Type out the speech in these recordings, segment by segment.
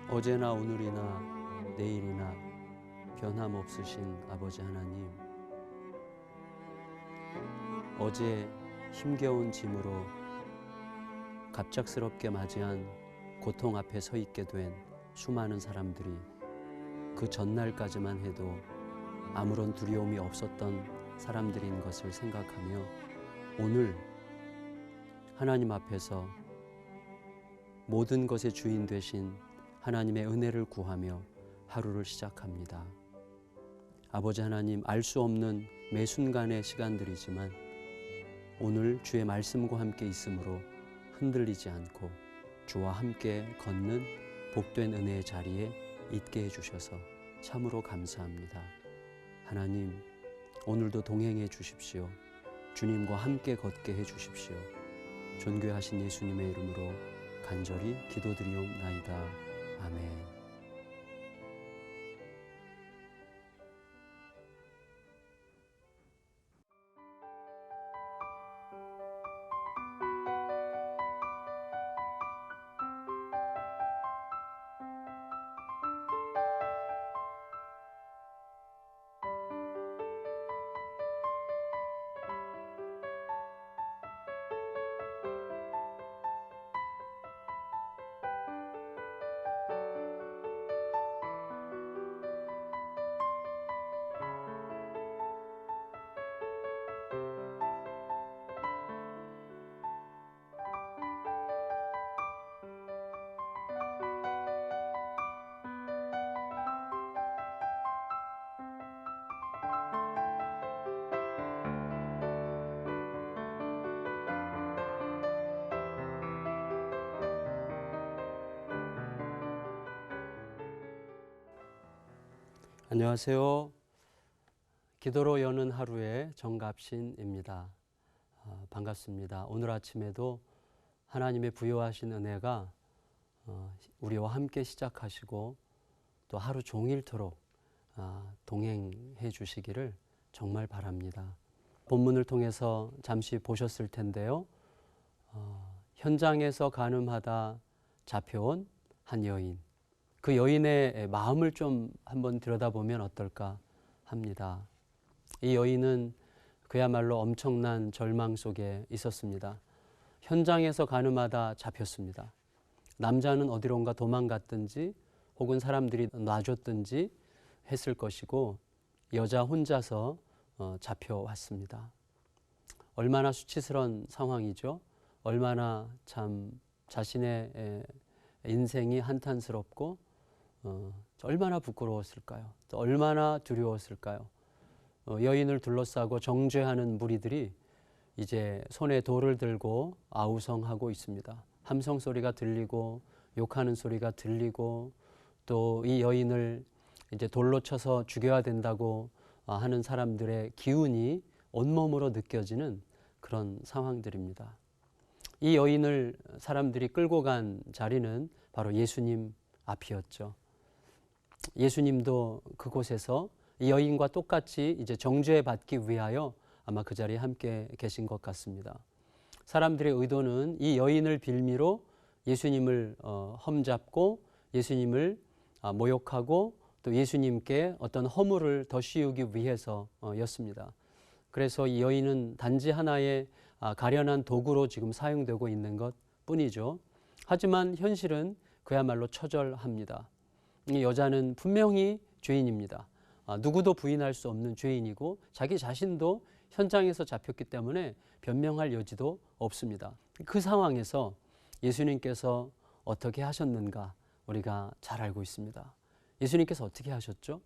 어제나 오늘이나 내일이나 변함없으신 아버지 하나님, 어제 힘겨운 짐으로 갑작스럽게 맞이한 고통 앞에 서 있게 된 수많은 사람들이 그 전날까지만 해도 아무런 두려움이 없었던 사람들인 것을 생각하며 오늘 하나님 앞에서 모든 것의 주인 되신 하나님의 은혜를 구하며 하루를 시작합니다. 아버지 하나님, 알 수 없는 매 순간의 시간들이지만 오늘 주의 말씀과 함께 있으므로 흔들리지 않고 주와 함께 걷는 복된 은혜의 자리에 있게 해주셔서 참으로 감사합니다. 하나님, 오늘도 동행해 주십시오. 주님과 함께 걷게 해 주십시오. 존귀하신 예수님의 이름으로 간절히 기도드리옵나이다. 아멘. 안녕하세요. 기도로 여는 하루의 정갑신입니다. 반갑습니다. 오늘 아침에도 하나님의 부여하신 은혜가 우리와 함께 시작하시고 또 하루 종일토록 동행해 주시기를 정말 바랍니다. 본문을 통해서 잠시 보셨을 텐데요. 현장에서 간음하다 잡혀온 한 여인, 그 여인의 마음을 좀 한번 들여다보면 어떨까 합니다. 이 여인은 그야말로 엄청난 절망 속에 있었습니다. 현장에서 간음하다 잡혔습니다. 남자는 어디론가 도망갔든지 혹은 사람들이 놔줬든지 했을 것이고 여자 혼자서 잡혀왔습니다. 얼마나 수치스러운 상황이죠. 얼마나 참 자신의 인생이 한탄스럽고 얼마나 부끄러웠을까요? 또 얼마나 두려웠을까요? 여인을 둘러싸고 정죄하는 무리들이 이제 손에 돌을 들고 아우성하고 있습니다. 함성 소리가 들리고 욕하는 소리가 들리고 또 이 여인을 이제 돌로 쳐서 죽여야 된다고 하는 사람들의 기운이 온몸으로 느껴지는 그런 상황들입니다. 이 여인을 사람들이 끌고 간 자리는 바로 예수님 앞이었죠. 예수님도 그곳에서 이 여인과 똑같이 이제 정죄받기 위하여 아마 그 자리에 함께 계신 것 같습니다. 사람들의 의도는 이 여인을 빌미로 예수님을 험잡고 예수님을 모욕하고 또 예수님께 어떤 허물을 더 씌우기 위해서였습니다. 그래서 이 여인은 단지 하나의 가련한 도구로 지금 사용되고 있는 것 뿐이죠. 하지만 현실은 그야말로 처절합니다. 이 여자는 분명히 죄인입니다. 누구도 부인할 수 없는 죄인이고 자기 자신도 현장에서 잡혔기 때문에 변명할 여지도 없습니다. 그 상황에서 예수님께서 어떻게 하셨는가 우리가 잘 알고 있습니다. 예수님께서 어떻게 하셨죠?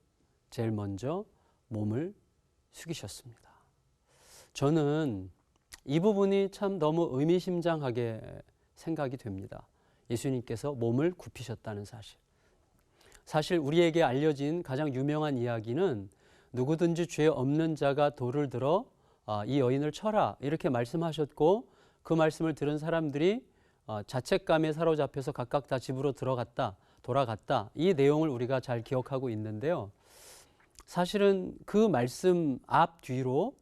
제일 먼저 몸을 숙이셨습니다. 저는 이 부분이 참 너무 의미심장하게 생각이 됩니다. 예수님께서 몸을 굽히셨다는 사실. 사실 우리에게 알려진 가장 유명한 이야기는 누구든지 죄 없는 자가 돌을 들어 이 여인을 쳐라 이렇게 말씀하셨고 그 말씀을 들은 사람들이 자책감에 사로잡혀서 각각 다 집으로 돌아갔다 이 내용을 우리가 잘 기억하고 있는데요. 사실은 그 말씀 앞 뒤로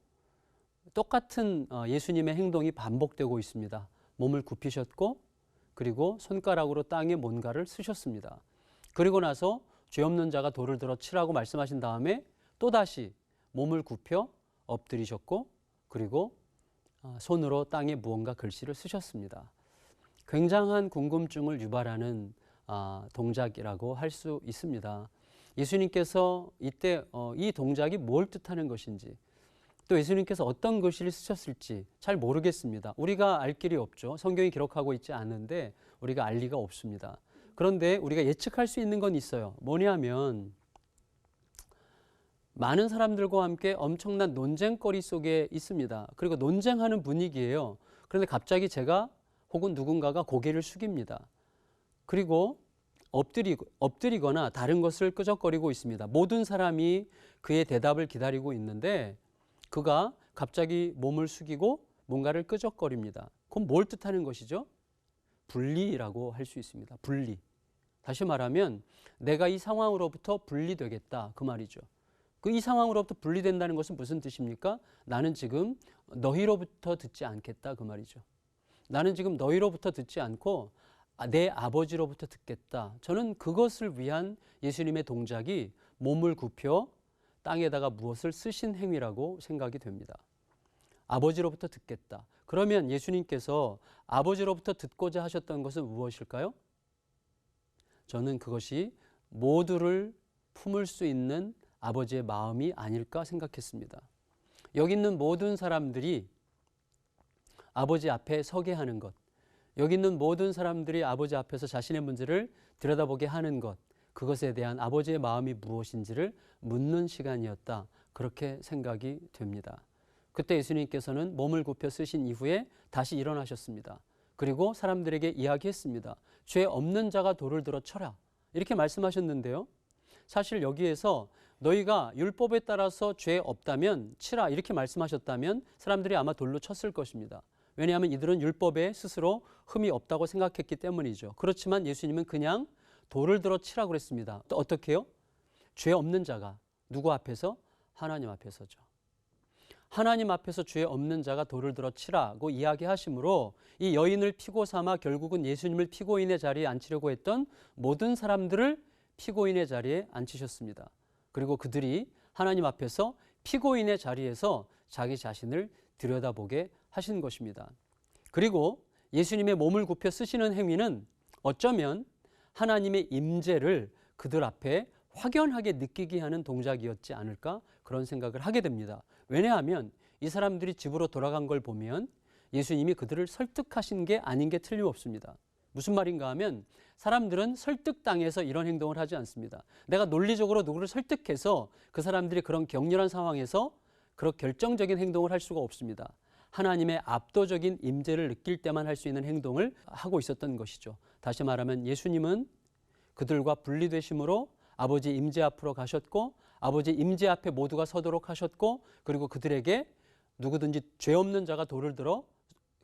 똑같은 예수님의 행동이 반복되고 있습니다. 몸을 굽히셨고 그리고 손가락으로 땅에 뭔가를 쓰셨습니다. 그리고 나서 죄 없는 자가 돌을 들어 치라고 말씀하신 다음에 또다시 몸을 굽혀 엎드리셨고 그리고 손으로 땅에 무언가 글씨를 쓰셨습니다. 굉장한 궁금증을 유발하는 동작이라고 할 수 있습니다. 예수님께서 이때 이 동작이 뭘 뜻하는 것인지 또 예수님께서 어떤 글씨를 쓰셨을지 잘 모르겠습니다. 우리가 알 길이 없죠. 성경이 기록하고 있지 않은데 우리가 알 리가 없습니다. 그런데 우리가 예측할 수 있는 건 있어요. 뭐냐면 많은 사람들과 함께 엄청난 논쟁거리 속에 있습니다. 그리고 논쟁하는 분위기예요. 그런데 갑자기 제가 혹은 누군가가 고개를 숙입니다. 그리고 엎드리거나 다른 것을 끄적거리고 있습니다. 모든 사람이 그의 대답을 기다리고 있는데 그가 갑자기 몸을 숙이고 뭔가를 끄적거립니다. 그럼 뭘 뜻하는 것이죠? 분리라고 할 수 있습니다. 분리. 다시 말하면 내가 이 상황으로부터 분리되겠다 그 말이죠. 이 상황으로부터 분리된다는 것은 무슨 뜻입니까? 나는 지금 너희로부터 듣지 않겠다 그 말이죠. 나는 지금 너희로부터 듣지 않고 내 아버지로부터 듣겠다. 저는 그것을 위한 예수님의 동작이 몸을 굽혀 땅에다가 무엇을 쓰신 행위라고 생각이 됩니다. 아버지로부터 듣겠다. 그러면 예수님께서 아버지로부터 듣고자 하셨던 것은 무엇일까요? 저는 그것이 모두를 품을 수 있는 아버지의 마음이 아닐까 생각했습니다. 여기 있는 모든 사람들이 아버지 앞에 서게 하는 것, 여기 있는 모든 사람들이 아버지 앞에서 자신의 문제를 들여다보게 하는 것, 그것에 대한 아버지의 마음이 무엇인지를 묻는 시간이었다. 그렇게 생각이 됩니다. 그때 예수님께서는 몸을 굽혀 쓰신 이후에 다시 일어나셨습니다. 그리고 사람들에게 이야기했습니다. 죄 없는 자가 돌을 들어 쳐라. 이렇게 말씀하셨는데요. 사실 여기에서 너희가 율법에 따라서 죄 없다면 치라 이렇게 말씀하셨다면 사람들이 아마 돌로 쳤을 것입니다. 왜냐하면 이들은 율법에 스스로 흠이 없다고 생각했기 때문이죠. 그렇지만 예수님은 그냥 돌을 들어 치라고 그랬습니다. 또 어떻게 해요? 죄 없는 자가 누구 앞에서? 하나님 앞에서죠. 하나님 앞에서 죄 없는 자가 돌을 들어 치라고 이야기하시므로 이 여인을 피고 삼아 결국은 예수님을 피고인의 자리에 앉히려고 했던 모든 사람들을 피고인의 자리에 앉히셨습니다. 그리고 그들이 하나님 앞에서 피고인의 자리에서 자기 자신을 들여다보게 하신 것입니다. 그리고 예수님의 몸을 굽혀 쓰시는 행위는 어쩌면 하나님의 임재를 그들 앞에 확연하게 느끼게 하는 동작이었지 않을까 그런 생각을 하게 됩니다. 왜냐하면 이 사람들이 집으로 돌아간 걸 보면 예수님이 그들을 설득하신 게 아닌 게 틀림없습니다. 무슨 말인가 하면 사람들은 설득당해서 이런 행동을 하지 않습니다. 내가 논리적으로 누구를 설득해서 그 사람들이 그런 격렬한 상황에서 그런 결정적인 행동을 할 수가 없습니다. 하나님의 압도적인 임재를 느낄 때만 할 수 있는 행동을 하고 있었던 것이죠. 다시 말하면 예수님은 그들과 분리되심으로 아버지 임재 앞으로 가셨고 아버지 임재 앞에 모두가 서도록 하셨고 그리고 그들에게 누구든지 죄 없는 자가 돌을 들어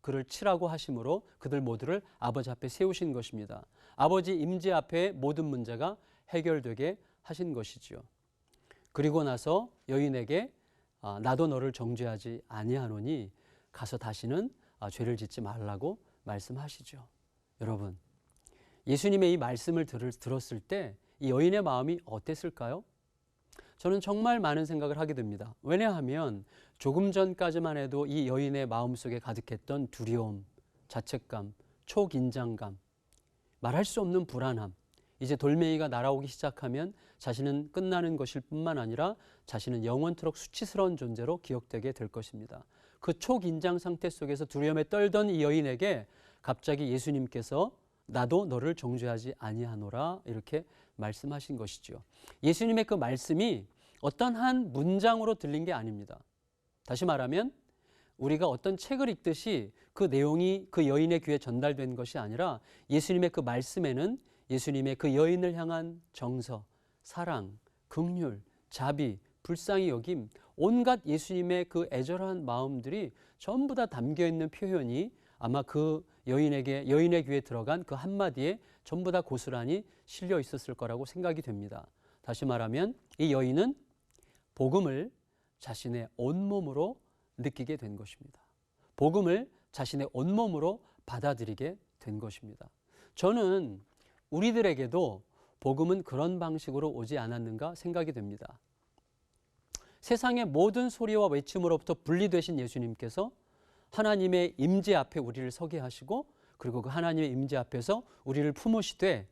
그를 치라고 하심으로 그들 모두를 아버지 앞에 세우신 것입니다. 아버지 임재 앞에 모든 문제가 해결되게 하신 것이지요. 그리고 나서 여인에게 나도 너를 정죄하지 아니하노니 가서 다시는 죄를 짓지 말라고 말씀하시죠. 여러분, 예수님의 이 말씀을 들었을 때 이 여인의 마음이 어땠을까요? 저는 정말 많은 생각을 하게 됩니다. 왜냐하면 조금 전까지만 해도 이 여인의 마음속에 가득했던 두려움, 자책감, 초긴장감, 말할 수 없는 불안함, 이제 돌멩이가 날아오기 시작하면 자신은 끝나는 것일 뿐만 아니라 자신은 영원토록 수치스러운 존재로 기억되게 될 것입니다. 그 초긴장 상태 속에서 두려움에 떨던 이 여인에게 갑자기 예수님께서 나도 너를 정죄하지 아니하노라 이렇게 말씀하신 것이죠. 예수님의 그 말씀이 어떤 한 문장으로 들린 게 아닙니다. 다시 말하면 우리가 어떤 책을 읽듯이 그 내용이 그 여인의 귀에 전달된 것이 아니라 예수님의 그 말씀에는 예수님의 그 여인을 향한 정서, 사랑, 긍휼, 자비, 불쌍히 여김, 온갖 예수님의 그 애절한 마음들이 전부 다 담겨 있는 표현이 아마 그 여인의 귀에 들어간 그 한마디에 전부 다 고스란히 실려 있었을 거라고 생각이 됩니다. 다시 말하면 이 여인은 복음을 자신의 온몸으로 느끼게 된 것입니다. 복음을 자신의 온몸으로 받아들이게 된 것입니다. 저는 우리들에게도 복음은 그런 방식으로 오지 않았는가 생각이 됩니다. 세상의 모든 소리와 외침으로부터 분리되신 예수님께서 하나님의 임재 앞에 우리를 서게 하시고, 그리고 그 하나님의 임재 앞에서 우리를 품으시되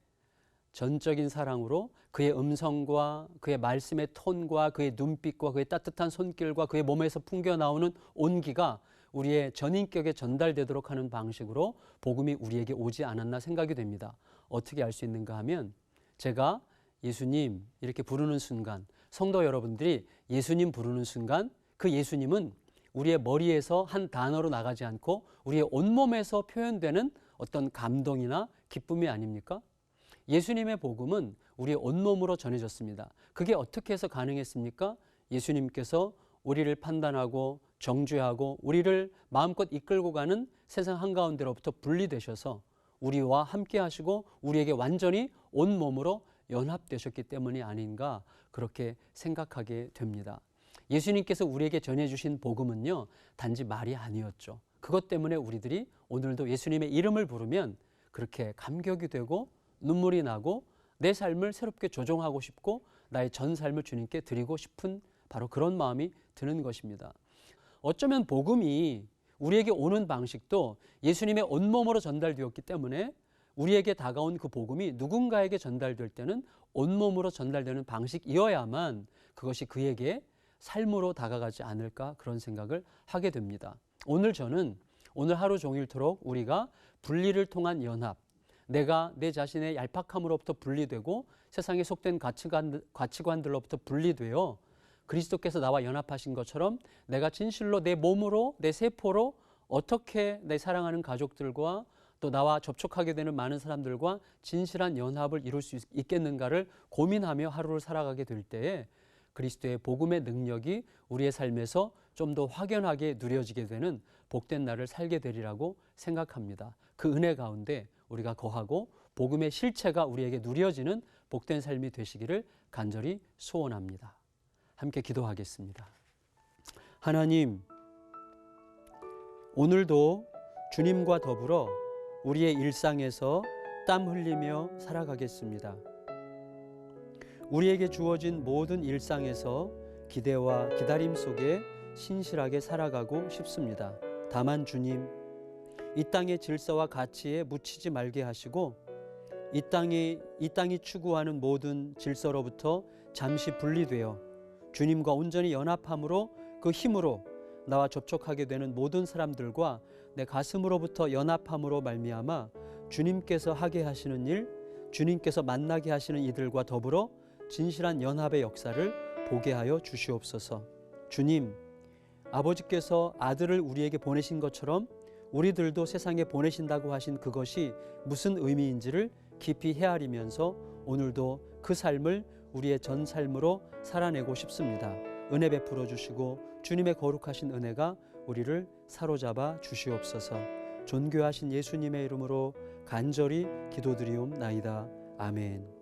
전적인 사랑으로 그의 음성과 그의 말씀의 톤과 그의 눈빛과 그의 따뜻한 손길과 그의 몸에서 풍겨나오는 온기가 우리의 전인격에 전달되도록 하는 방식으로 복음이 우리에게 오지 않았나 생각이 됩니다. 어떻게 알 수 있는가 하면, 제가 예수님 이렇게 부르는 순간, 성도 여러분들이 예수님 부르는 순간, 그 예수님은 우리의 머리에서 한 단어로 나가지 않고 우리의 온몸에서 표현되는 어떤 감동이나 기쁨이 아닙니까? 예수님의 복음은 우리의 온몸으로 전해졌습니다. 그게 어떻게 해서 가능했습니까? 예수님께서 우리를 판단하고 정죄하고 우리를 마음껏 이끌고 가는 세상 한가운데로부터 분리되셔서 우리와 함께 하시고 우리에게 완전히 온몸으로 연합되셨기 때문이 아닌가, 그렇게 생각하게 됩니다. 예수님께서 우리에게 전해주신 복음은요, 단지 말이 아니었죠. 그것 때문에 우리들이 오늘도 예수님의 이름을 부르면 그렇게 감격이 되고 눈물이 나고 내 삶을 새롭게 조종하고 싶고 나의 전 삶을 주님께 드리고 싶은 바로 그런 마음이 드는 것입니다. 어쩌면 복음이 우리에게 오는 방식도 예수님의 온몸으로 전달되었기 때문에 우리에게 다가온 그 복음이 누군가에게 전달될 때는 온몸으로 전달되는 방식이어야만 그것이 그에게 삶으로 다가가지 않을까, 그런 생각을 하게 됩니다. 오늘 저는 오늘 하루 종일토록 우리가 분리를 통한 연합, 내가 내 자신의 얄팍함으로부터 분리되고 세상에 속된 가치관들로부터 분리되어 그리스도께서 나와 연합하신 것처럼 내가 진실로 내 몸으로, 내 세포로 어떻게 내 사랑하는 가족들과 또 나와 접촉하게 되는 많은 사람들과 진실한 연합을 이룰 수 있겠는가를 고민하며 하루를 살아가게 될 때에 그리스도의 복음의 능력이 우리의 삶에서 좀 더 확연하게 누려지게 되는 복된 날을 살게 되리라고 생각합니다. 그 은혜 가운데 우리가 거하고 복음의 실체가 우리에게 누려지는 복된 삶이 되시기를 간절히 소원합니다. 함께 기도하겠습니다. 하나님, 오늘도 주님과 더불어 우리의 일상에서 땀 흘리며 살아가겠습니다. 우리에게 주어진 모든 일상에서 기대와 기다림 속에 신실하게 살아가고 싶습니다. 다만 주님, 이 땅의 질서와 가치에 묻히지 말게 하시고 이 땅이 추구하는 모든 질서로부터 잠시 분리되어 주님과 온전히 연합함으로 그 힘으로 나와 접촉하게 되는 모든 사람들과 내 가슴으로부터 연합함으로 말미암아 주님께서 하게 하시는 일, 주님께서 만나게 하시는 이들과 더불어 진실한 연합의 역사를 보게 하여 주시옵소서. 주님, 아버지께서 아들을 우리에게 보내신 것처럼 우리들도 세상에 보내신다고 하신 그것이 무슨 의미인지를 깊이 헤아리면서 오늘도 그 삶을 우리의 전 삶으로 살아내고 싶습니다. 은혜 베풀어 주시고 주님의 거룩하신 은혜가 우리를 사로잡아 주시옵소서. 존귀하신 예수님의 이름으로 간절히 기도드리옵나이다. 아멘.